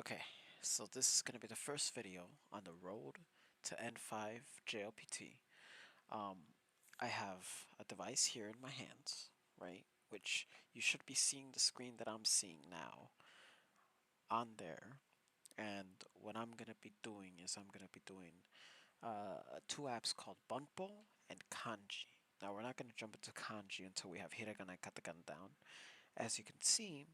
Okay, so this is going to be the first video on the road to N5 JLPT. Um, I have a device here in my hands, right? Which you should be seeing the screen that I'm seeing now on there. And what I'm going to be doing is I'm going to be doing two apps called Bunpo and Kanji. Now we're not going to jump into Kanji until we have Hiragana and Katakana down. As you can see,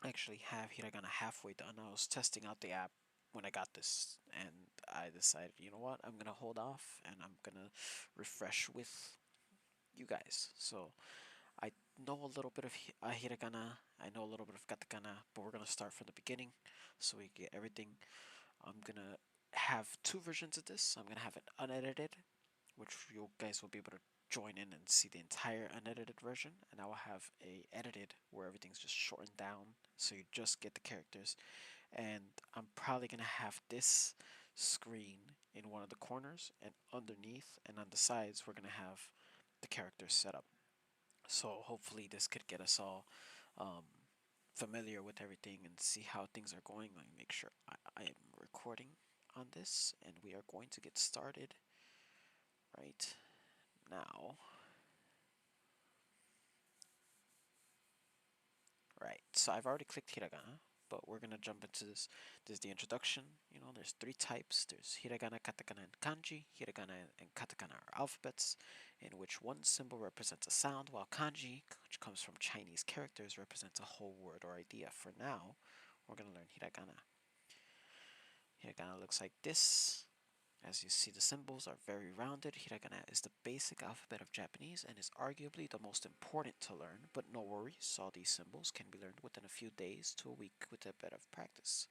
I actually have Hiragana halfway done. I was testing out the app when I got this, and I decided, you know what, I'm gonna hold off and I'm gonna refresh with you guys. So I know a little bit of Hiragana, I know a little bit of Katakana, but we're gonna start from the beginning so we get everything. I'm gonna have two versions of this. I'm gonna have it unedited, which you guys will be able to join in and see the entire unedited version, and I will have a edited where everything's just shortened down so you just get the characters. And I'm probably gonna have this screen in one of the corners, and underneath and on the sides we're gonna have the characters set up. So hopefully this could get us all um, familiar with everything and see how things are going. Let me make sure I am recording on this, and we are going to get started right now. Right, so I've already clicked Hiragana, but we're gonna jump into this. This is the introduction. You know, there's three types. There's Hiragana, Katakana, and Kanji. Hiragana and Katakana are alphabets, in which one symbol represents a sound, while Kanji, which comes from Chinese characters, represents a whole word or idea. For now, we're gonna learn Hiragana. Hiragana looks like this. As you see, the symbols are very rounded. Hiragana is the basic alphabet of Japanese and is arguably the most important to learn, but no worries, all these symbols can be learned within a few days to a week with a bit of practice.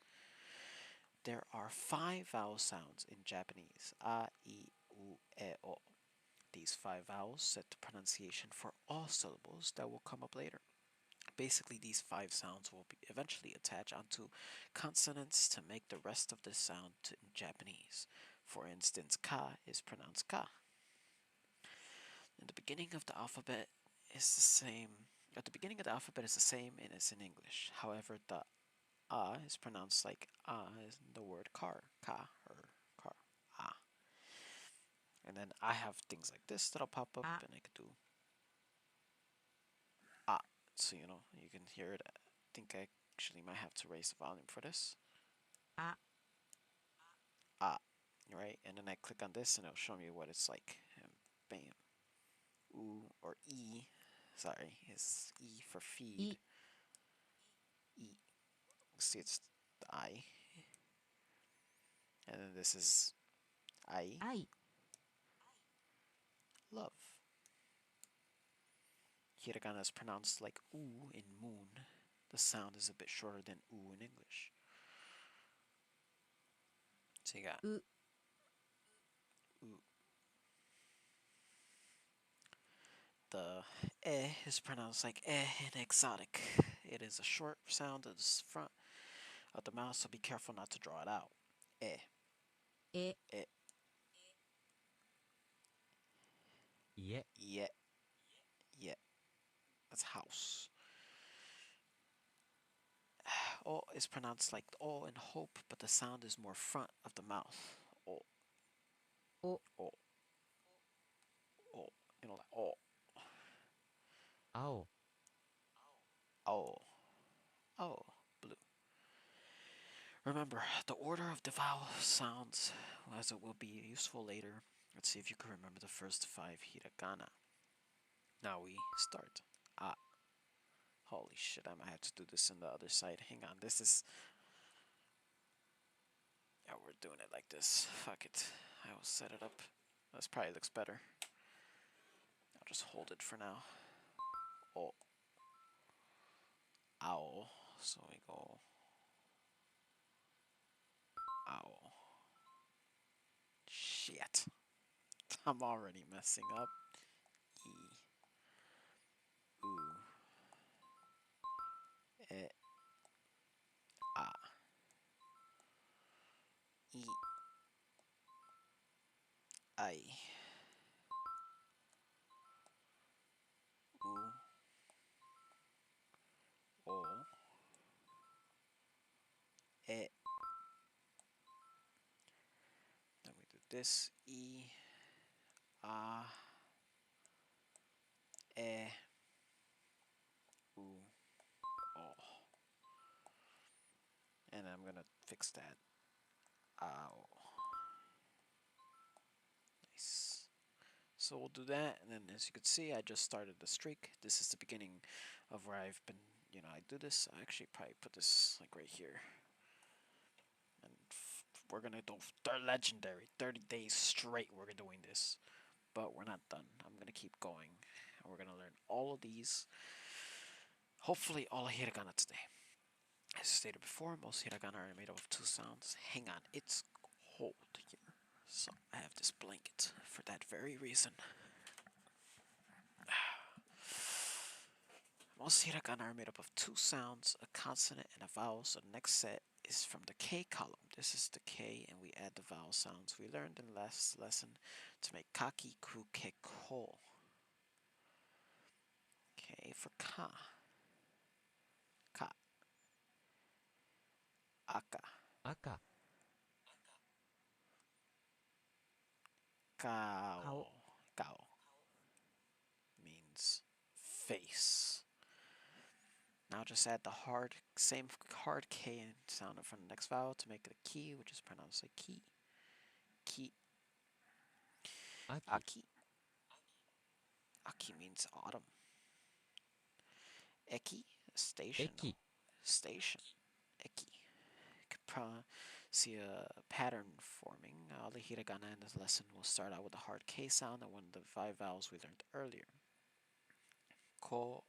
There are 5 vowel sounds in Japanese: a, I, u, e, o. These 5 vowels set the pronunciation for all syllables that will come up later. Basically, these 5 sounds will be eventually attached onto consonants to make the rest of the sound in Japanese. For instance, ka is pronounced ka. And the beginning of the alphabet is the same. At the beginning of the alphabet is the same as in English. However, the a is pronounced like a is in the word car, ka or car, a. And then I have things like this that'll pop up, and I could do a. So you know you can hear it. I think I actually might have to raise the volume for this. A, right? And then I click on this, and it'll show me what it's like. And bam, oo or e. Sorry, is e for feed. E. See, it's the I. And then this is I. Love. Hiragana is pronounced like oo in moon. The sound is a bit shorter than oo in English. So you got oo. The is pronounced like in exotic. It is a short sound at the front of the mouth, so be careful not to draw it out. Eh. Eh. Yeah. Yeah. Yeah. That's house. O is pronounced like O in hope, but the sound is more front of the mouth. O. O. O. O. You know, like O. Oh. Oh. Oh. Blue. Remember, the order of the vowel sounds, as it will be useful later. Let's see if you can remember the first 5 hiragana. Now we start. Ah. Holy shit, I might have to do this on the other side. Hang on, this is... Yeah, we're doing it like this. Fuck it. I will set it up. This probably looks better. I'll just hold it for now. Oh. Owl. So we go... Owl. Shit. I'm already messing up. E. Ooh. E. Ah. E. I. Ooh. O. E. Then we do this, E, A, E, U, O. And I'm gonna fix that. Ow. Nice. So we'll do that, and then as you can see, I just started the streak. This is the beginning of where I've been, I do this. I actually probably put this like right here. And we're gonna do legendary 30 days straight. We're doing this, but we're not done. I'm gonna keep going, and we're gonna learn all of these. Hopefully, all of hiragana today. As stated before, most hiragana are made up of two sounds. Hang on, it's cold here, so I have this blanket for that very reason. Most hiragana are made up of two sounds, a consonant and a vowel, so the next set is from the K column. This is the K, and we add the vowel sounds we learned in last lesson to make kaki, ku, ke, ko. K for ka. Ka. Aka. 赤、顔、Kao. Kao means face. Now just add the same hard K sound from the next vowel to make it a ki, which is pronounced like ki. Ki. 秋、Aki. Aki means autumn. Eki, station. 駅、Station. Eki. You can see a pattern forming. All the hiragana in this lesson will start out with a hard K sound and one of the five vowels we learned earlier. Ko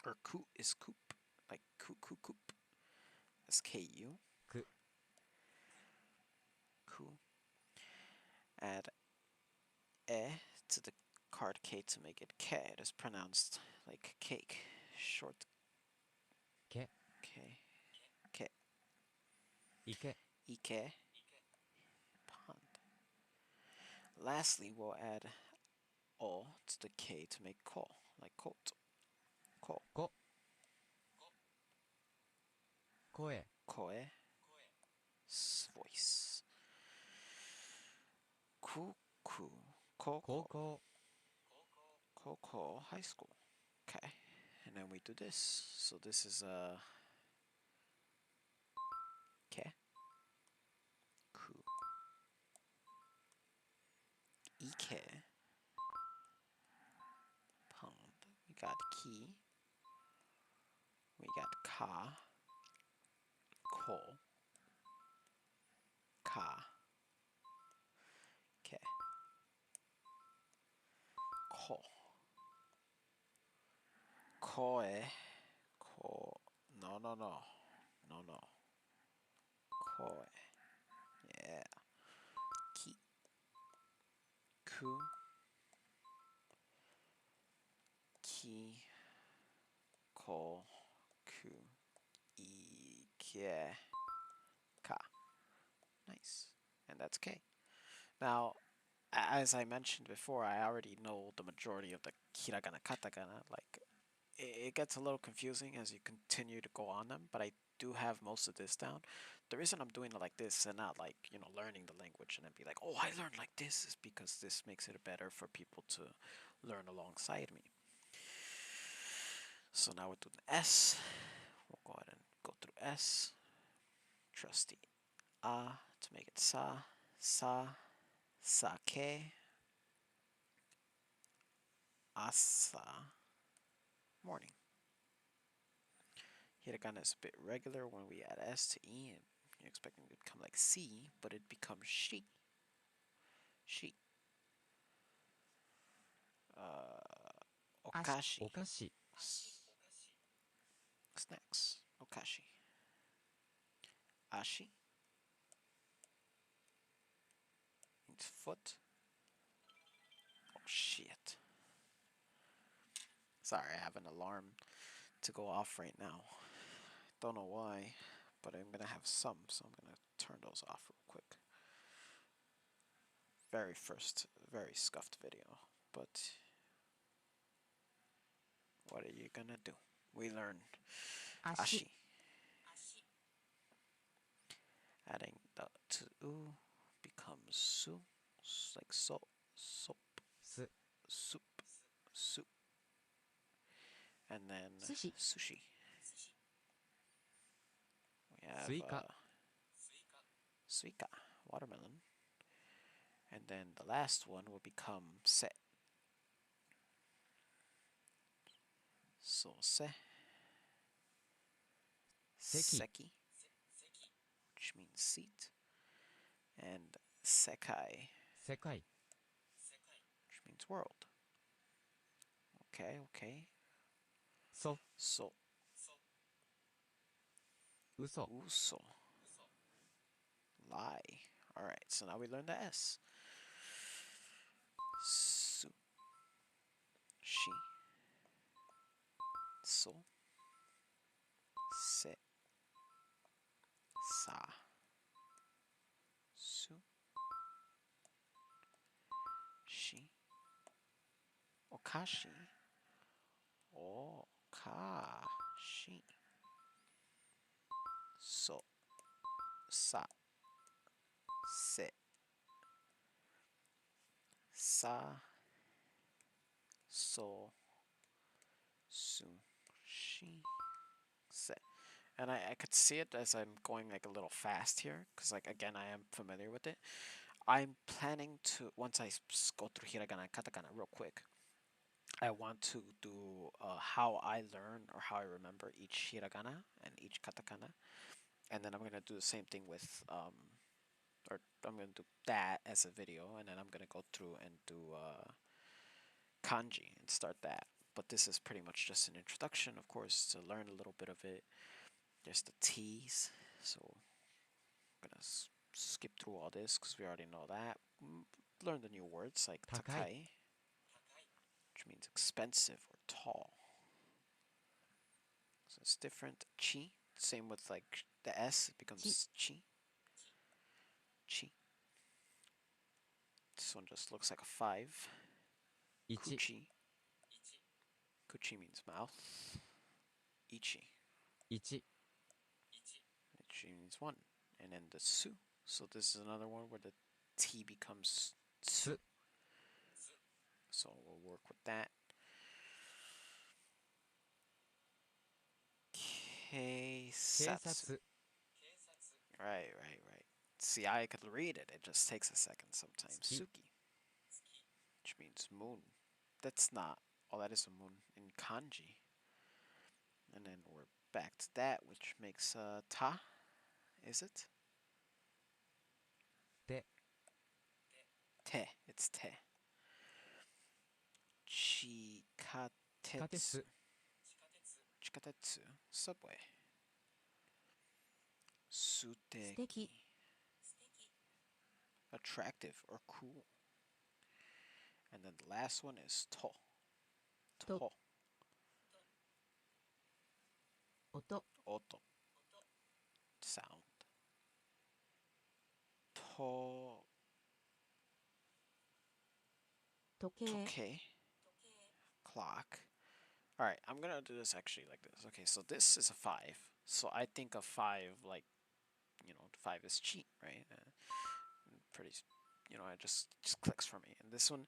or ku is coop, like ku coop. That's ku. く、 Ku. Add e to the hard K to make it ke. It is pronounced like cake. Short け、 K. Ke. いけ、 Ike. Pond. Lastly, we'll add o to the K to make ko, like coat. Ko. こ、声、 Koe. Voice. Kuku. 高 Koko. 校、 Koko. High school. Okay. And then we do this. So this is ke. Ku. Ike. Pond. We got ki. We got ka. Ko. Ka. Ke. Ko. Koe. Ko. No, no, no. No, no. Koe. Yeah. Ki. Ku. Ki. Ko. Ku. Ike. Ka. Nice. And that's K. Now, as I mentioned before, I already know the majority of the hiragana katakana. Like, it gets a little confusing as you continue to go on them, but I do have most of this down. The reason I'm doing it like this and not like, learning the language and then be like, oh, I learned like this is because this makes it better for people to learn alongside me. So now we're doing S. We'll go ahead and go through S. Trusty A to make it sa, sake, asa, morning. Hiragana is a bit regular when we add S to E, and you're expecting it to become like C, but it becomes she. She. あし、 Okashi. お菓子、 Snacks. Okashi. Ashi means foot. Oh shit. Sorry, I have an alarm to go off right now. Don't know why, but I'm gonna have some, so I'm gonna turn those off real quick. Very first, very scuffed video, but what are you gonna do? We learned 足、 ashi. Adding the to u becomes su, like so, soap, す soup, soup, and then 寿司 sushi. We have スイカ suika, watermelon, and then the last one will become se. So se, 席 seki, which means seat, and sekai, 世界 which means world. Okay, okay. そ So 嘘 uso, lie. All right, so now we learn the S. Su, shi, so, se, sa, su, shi, okashi, okashi, so, sa, se, sa, so, su, shi, se. And I could see it as I'm going like a little fast here, because like again I am familiar with it. I'm planning to, once I go through hiragana and katakana real quick, I want to do how I learn or how I remember each hiragana and each katakana, and then I'm gonna do the same thing with or I'm gonna do that as a video, and then I'm gonna go through and do kanji and start that. But this is pretty much just an introduction, of course, to learn a little bit of it. There's the T's, so I'm gonna skip through all this because we already know that. Learn the new words like 高い takai, which means expensive or tall. So it's different. Chi, same with like the S, it becomes chi. Chi. This one just looks like a 5. 1 Kuchi. Kuchi means mouth. Ichi. 1 Ichi means 1. And then the su. So this is another one where the T becomes つ su. So we'll work with that. Keisatsu. 警察 Right. See, I could read it. It just takes a second sometimes. Tsuki. Suki, which means moon. That's not. Oh, that is a moon in kanji. And then we're back to that, which makes ta. Is it? で Te. It's te. 地下 Chikatetsu. 鉄 Chikatetsu. Subway. 素 Suteki. 敵 Attractive or cool. And then the last one is to. To. To. 音 Oto. Sound. To. 時計 Toke. Clock. Alright, I'm gonna do this actually like this. Okay, so this is a 5. So I think of 5 like, 5 is cheat, right? Pretty, it just clicks for me. And this one,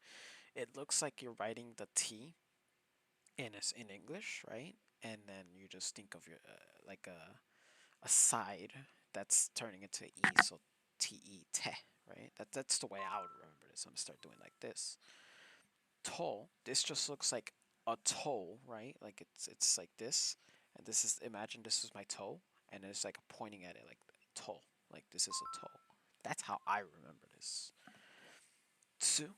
it looks like you're writing the T in English, right? And then you just think of your like a side that's turning into E, so te, te, right? That's the way I would remember this. I'm gonna start doing like this. Toe. This just looks like a toe, right? Like it's like this, and this is, imagine this is my toe, and it's like pointing at it like toe, like this is a toe. That's how I remember this. Tsu.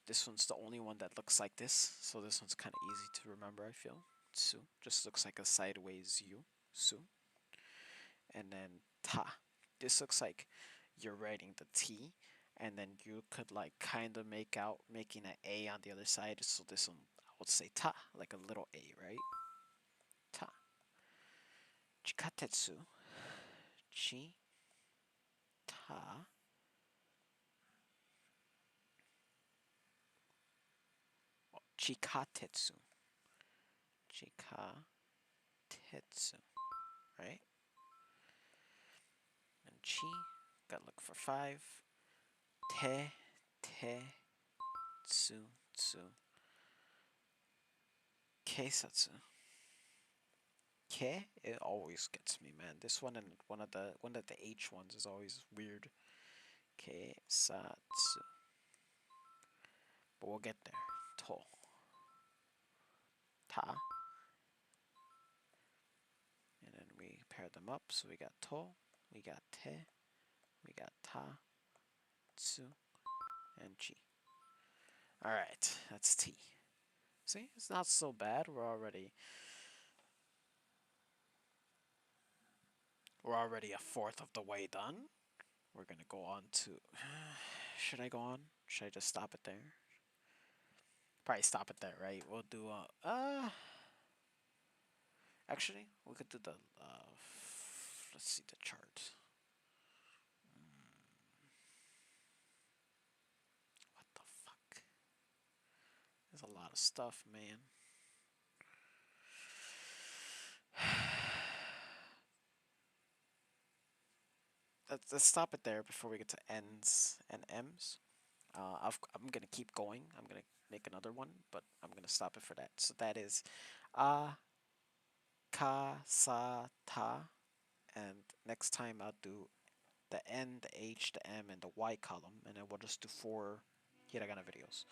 This one's the only one that looks like this, so this one's kind of easy to remember. I feel. Tsu just looks like a sideways U. Su. And then ta. This looks like you're writing the T, and then you could like kind of making an A on the other side. So this one I would say ta, like a little A, right? Ta. Chikatetsu. Chi. Ta. Oh, chikatetsu. Chikatetsu. Right? And chi. Gotta look for 5. Te, te, tsu, tsu. Keisatsu. Ke? It always gets me, man. This one and one of the H ones is always weird. Keisatsu. But we'll get there. To. Ta. And then we pair them up. So we got to, we got te, we got ta, tsu, and chi. Alright, that's T. See, it's not so bad. We're already a fourth of the way done. We're gonna go on to. Should I go on? Should I just stop it there? Probably stop it there, right? We'll do actually, we could do the let's see the chart. What the fuck? There's a lot of stuff, man. Let's stop it there before we get to N's and M's. I'm gonna keep going. I'm gonna make another one, but I'm gonna stop it for that. So that is a, ka, sa, ta, and next time I'll do the N, the H, the M, and the Y column, and then we'll just do 4 hiragana videos.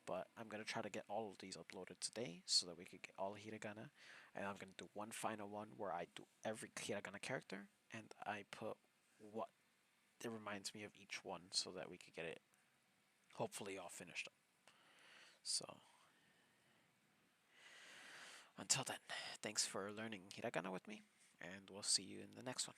But I'm gonna try to get all of these uploaded today so that we could get all hiragana, and I'm gonna do one final one where I do every hiragana character and I put what it reminds me of each one so that we could get it hopefully all finished up. So until then, thanks for learning hiragana with me, and we'll see you in the next one.